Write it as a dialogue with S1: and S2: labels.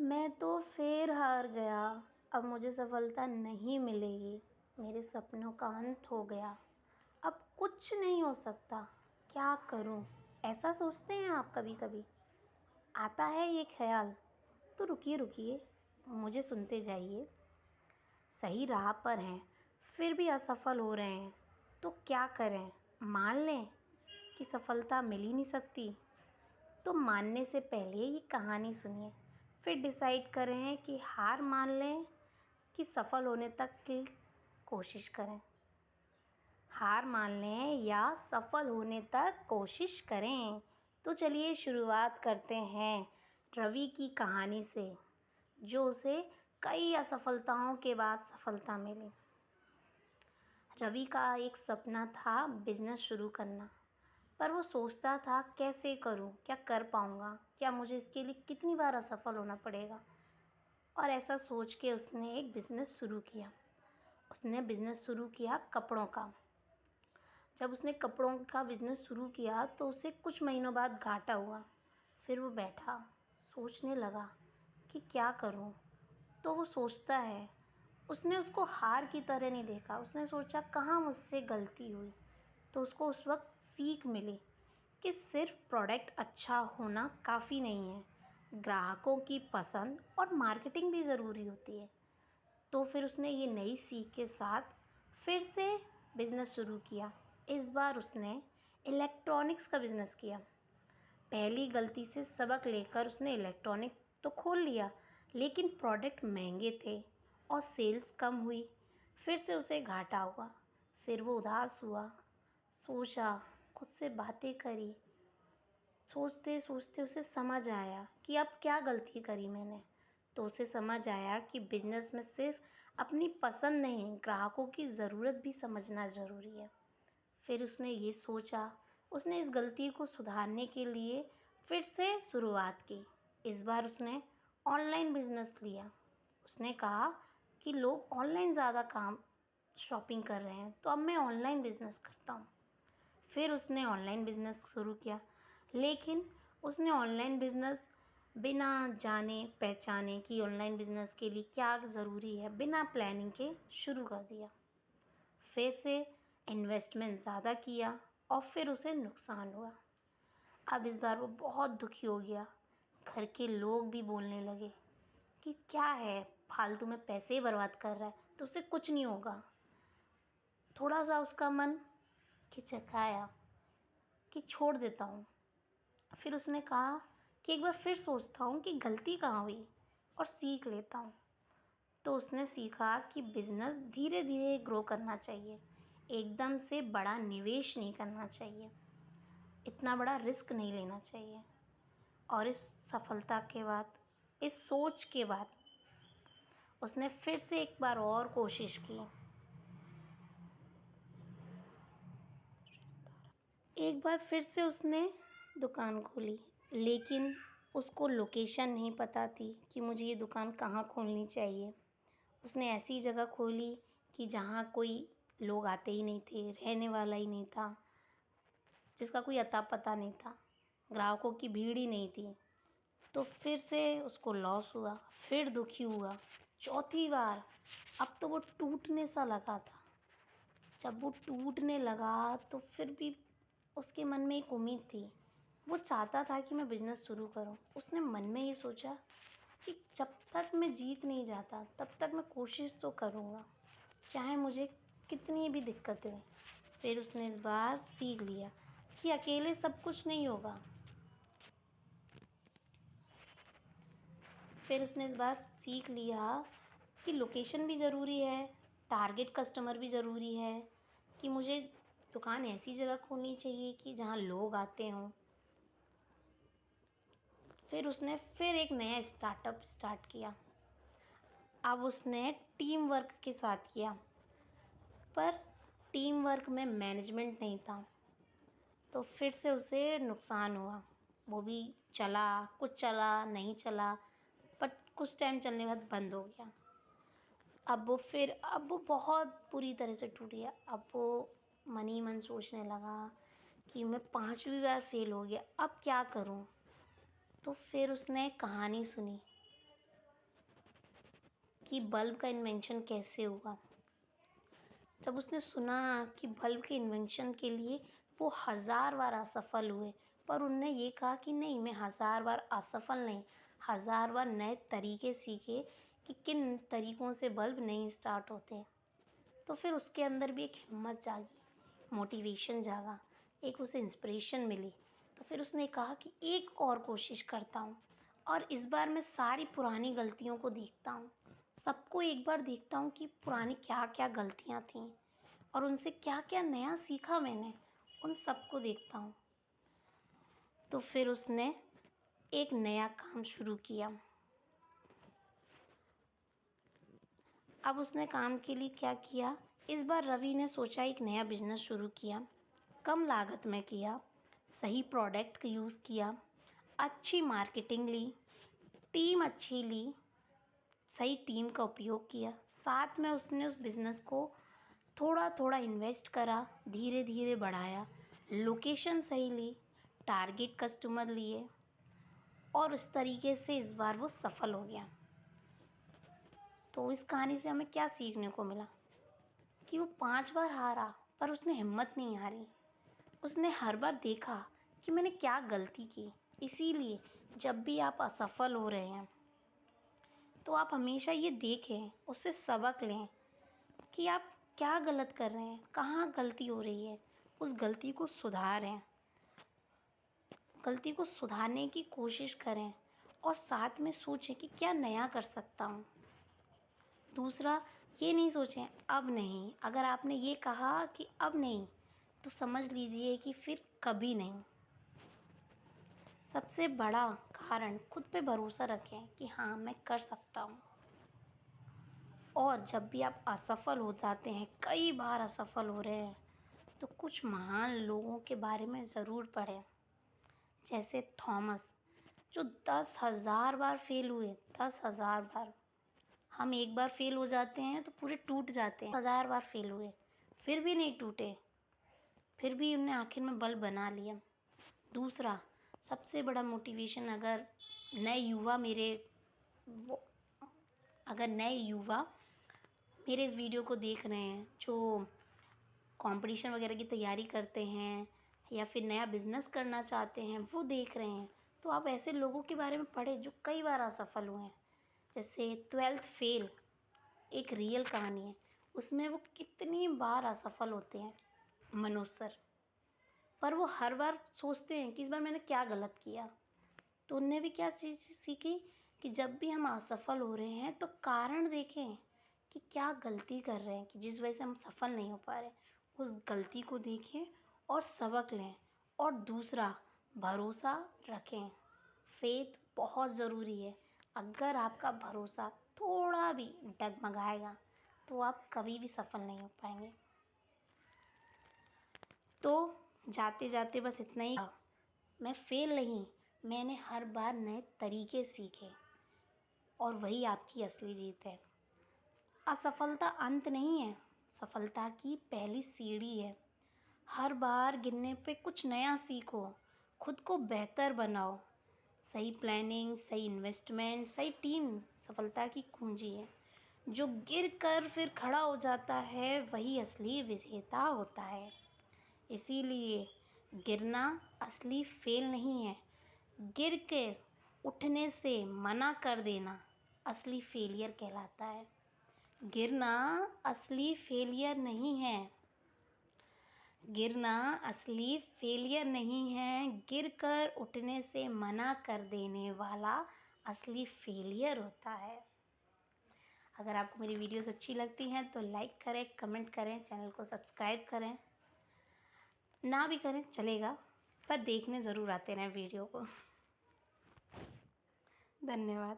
S1: मैं तो फिर हार गया। अब मुझे सफलता नहीं मिलेगी। मेरे सपनों का अंत हो गया। अब कुछ नहीं हो सकता। क्या करूं? ऐसा सोचते हैं आप कभी-कभी? आता है ये ख्याल? तो रुकिए रुकिए, मुझे सुनते जाइए। सही राह पर हैं, फिर भी असफल हो रहे हैं। तो क्या करें? मान लें कि सफलता मिल ही नहीं सकती? तो मानने से पहले ये कहानी सुनिए, फिर डिसाइड करें कि हार मान लें कि सफल होने तक की कोशिश करें। हार मान लें या सफल होने तक कोशिश करें। तो चलिए शुरुआत करते हैं रवि की कहानी से, जो उसे कई असफलताओं के बाद सफलता मिली। रवि का एक सपना था बिजनेस शुरू करना, पर वो सोचता था कैसे करूं, क्या कर पाऊंगा, क्या मुझे इसके लिए कितनी बार असफल होना पड़ेगा। और ऐसा सोच के उसने एक बिज़नेस शुरू किया। उसने बिज़नेस शुरू किया कपड़ों का। जब उसने कपड़ों का बिज़नेस शुरू किया तो उसे कुछ महीनों बाद घाटा हुआ। फिर वो बैठा, सोचने लगा कि क्या करूं। तो वो सोचता है, उसने उसको हार की तरह नहीं देखा। उसने सोचा कहाँ मुझसे गलती हुई। तो उसको उस वक्त सीख मिली कि सिर्फ प्रोडक्ट अच्छा होना काफ़ी नहीं है, ग्राहकों की पसंद और मार्केटिंग भी ज़रूरी होती है। तो फिर उसने ये नई सीख के साथ फिर से बिज़नेस शुरू किया। इस बार उसने इलेक्ट्रॉनिक्स का बिज़नेस किया। पहली गलती से सबक लेकर उसने इलेक्ट्रॉनिक तो खोल लिया, लेकिन प्रोडक्ट महंगे थे और सेल्स कम हुई। फिर से उसे घाटा हुआ। फिर वो उदास हुआ, सोचा, खुद से बातें करी। सोचते सोचते उसे समझ आया कि अब क्या गलती करी मैंने। तो उसे समझ आया कि बिजनेस में सिर्फ अपनी पसंद नहीं, ग्राहकों की ज़रूरत भी समझना ज़रूरी है। फिर उसने ये सोचा, उसने इस गलती को सुधारने के लिए फिर से शुरुआत की। इस बार उसने ऑनलाइन बिजनेस लिया। उसने कहा कि लोग ऑनलाइन ज़्यादा काम शॉपिंग कर रहे हैं, तो अब मैं ऑनलाइन बिजनेस करता हूँ। फिर उसने ऑनलाइन बिज़नेस शुरू किया, लेकिन उसने ऑनलाइन बिज़नेस बिना जाने पहचाने कि ऑनलाइन बिज़नेस के लिए क्या ज़रूरी है, बिना प्लानिंग के शुरू कर दिया। फिर से इन्वेस्टमेंट ज़्यादा किया और फिर उसे नुकसान हुआ। अब इस बार वो बहुत दुखी हो गया। घर के लोग भी बोलने लगे कि क्या है, फालतू में पैसे ही बर्बाद कर रहा है, तो उससे कुछ नहीं होगा। थोड़ा सा उसका मन खिचकाया कि छोड़ देता हूँ। फिर उसने कहा कि एक बार फिर सोचता हूँ कि गलती कहाँ हुई और सीख लेता हूँ। तो उसने सीखा कि बिज़नेस धीरे धीरे ग्रो करना चाहिए, एकदम से बड़ा निवेश नहीं करना चाहिए, इतना बड़ा रिस्क नहीं लेना चाहिए। और इस सफलता के बाद, इस सोच के बाद उसने फिर से एक बार और कोशिश की। एक बार फिर से उसने दुकान खोली, लेकिन उसको लोकेशन नहीं पता थी कि मुझे ये दुकान कहाँ खोलनी चाहिए। उसने ऐसी जगह खोली कि जहाँ कोई लोग आते ही नहीं थे, रहने वाला ही नहीं था, जिसका कोई अता पता नहीं था, ग्राहकों की भीड़ ही नहीं थी। तो फिर से उसको लॉस हुआ, फिर दुखी हुआ। चौथी बार अब तो वो टूटने सा लगा था। जब वो टूटने लगा तो फिर भी उसके मन में एक उम्मीद थी। वो चाहता था कि मैं बिज़नेस शुरू करूं। उसने मन में ये सोचा कि जब तक मैं जीत नहीं जाता तब तक मैं कोशिश तो करूंगा, चाहे मुझे कितनी भी दिक्कतें हों। फिर उसने इस बार सीख लिया कि अकेले सब कुछ नहीं होगा। फिर उसने इस बार सीख लिया कि लोकेशन भी ज़रूरी है, टारगेट कस्टमर भी ज़रूरी है, कि मुझे दुकान ऐसी जगह खोलनी चाहिए कि जहाँ लोग आते हों। फिर उसने फिर एक नया स्टार्टअप स्टार्ट किया। अब उसने टीम वर्क के साथ किया, पर टीम वर्क में मैनेजमेंट नहीं था। तो फिर से उसे नुकसान हुआ। वो भी चला, कुछ चला, नहीं चला, बट कुछ टाइम चलने बाद बंद हो गया। अब वो बहुत बुरी तरह से टूट गया। अब वो मन ही मन सोचने लगा कि मैं 5वीं बार फेल हो गया, अब क्या करूं। तो फिर उसने कहानी सुनी कि बल्ब का इन्वेंशन कैसे हुआ। जब उसने सुना कि बल्ब के इन्वेंशन के लिए वो हज़ार बार असफल हुए, पर उनने ये कहा कि नहीं, मैं हज़ार बार असफल नहीं, हज़ार बार नए तरीके सीखे कि किन तरीक़ों से बल्ब नहीं स्टार्ट होते। तो फिर उसके अंदर भी एक हिम्मत जागी, मोटिवेशन जागा, एक उसे इंस्पिरेशन मिली। तो फिर उसने कहा कि एक और कोशिश करता हूँ, और इस बार मैं सारी पुरानी गलतियों को देखता हूँ, सबको एक बार देखता हूँ कि पुरानी क्या-क्या गलतियाँ थीं और उनसे क्या-क्या नया सीखा मैंने, उन सबको देखता हूँ। तो फिर उसने एक नया काम शुरू किया। अब उसने काम के लिए क्या किया, इस बार रवि ने सोचा एक नया बिज़नेस शुरू किया, कम लागत में किया, सही प्रोडक्ट का यूज़ किया, अच्छी मार्केटिंग ली, टीम अच्छी ली, सही टीम का उपयोग किया। साथ में उसने उस बिज़नेस को थोड़ा-थोड़ा इन्वेस्ट करा, धीरे-धीरे बढ़ाया, लोकेशन सही ली, टारगेट कस्टमर लिए, और उस तरीके से इस बार वो सफल हो गया। तो इस कहानी से हमें क्या सीखने को मिला कि वो 5 बार हारा, पर उसने हिम्मत नहीं हारी। उसने हर बार देखा कि मैंने क्या गलती की। इसीलिए जब भी आप असफल हो रहे हैं, तो आप हमेशा ये देखें, उससे सबक लें कि आप क्या गलत कर रहे हैं, कहाँ गलती हो रही है, उस गलती को सुधारें, गलती को सुधारने की कोशिश करें, और साथ में सोचें कि क्या नया कर सकता हूँ। दूसरा, ये नहीं सोचें अब नहीं, अगर आपने ये कहा कि अब नहीं, तो समझ लीजिए कि फिर कभी नहीं। सबसे बड़ा कारण, खुद पे भरोसा रखें कि हाँ, मैं कर सकता हूँ। और जब भी आप असफल हो जाते हैं, कई बार असफल हो रहे हैं, तो कुछ महान लोगों के बारे में ज़रूर पढ़ें। जैसे थॉमस, जो 10,000 बार फेल हुए, 10,000 बार। हम एक बार फेल हो जाते हैं तो पूरे टूट जाते हैं। 10,000 बार फेल हुए, फिर भी नहीं टूटे, फिर भी उन्होंने आखिर में बल बना लिया। दूसरा, सबसे बड़ा मोटिवेशन, वो अगर नए युवा मेरे इस वीडियो को देख रहे हैं, जो कंपटीशन वगैरह की तैयारी करते हैं या फिर नया बिज़नेस करना चाहते हैं, वो देख रहे हैं, तो आप ऐसे लोगों के बारे में पढ़ें जो कई बार असफल हुए हैं। जैसे 12th फेल एक रियल कहानी है, उसमें वो कितनी बार असफल होते हैं, मनोज सर। पर वो हर बार सोचते हैं कि इस बार मैंने क्या गलत किया। तो उनने भी क्या चीज़ सीखी कि जब भी हम असफल हो रहे हैं, तो कारण देखें कि क्या गलती कर रहे हैं कि जिस वजह से हम सफल नहीं हो पा रहे। उस गलती को देखें और सबक लें। और दूसरा, भरोसा रखें। फेथ बहुत ज़रूरी है। अगर आपका भरोसा थोड़ा भी डगमगाएगा, तो आप कभी भी सफल नहीं हो पाएंगे। तो जाते जाते बस इतना ही, मैं फेल नहीं, मैंने हर बार नए तरीके सीखे, और वही आपकी असली जीत है। असफलता अंत नहीं है, सफलता की पहली सीढ़ी है। हर बार गिरने पे कुछ नया सीखो, खुद को बेहतर बनाओ। सही प्लानिंग, सही इन्वेस्टमेंट, सही टीम सफलता की कुंजी है। जो गिर कर फिर खड़ा हो जाता है, वही असली विजेता होता है। इसीलिए गिरना असली फेल नहीं है, गिर के उठने से मना कर देना असली फेलियर कहलाता है। गिरना असली फेलियर नहीं है, गिरना असली फेलियर नहीं है, गिरकर उठने से मना कर देने वाला असली फेलियर होता है। अगर आपको मेरी वीडियोस अच्छी लगती हैं तो लाइक करें, कमेंट करें, चैनल को सब्सक्राइब करें। ना भी करें चलेगा, पर देखने ज़रूर आते रहें वीडियो को। धन्यवाद।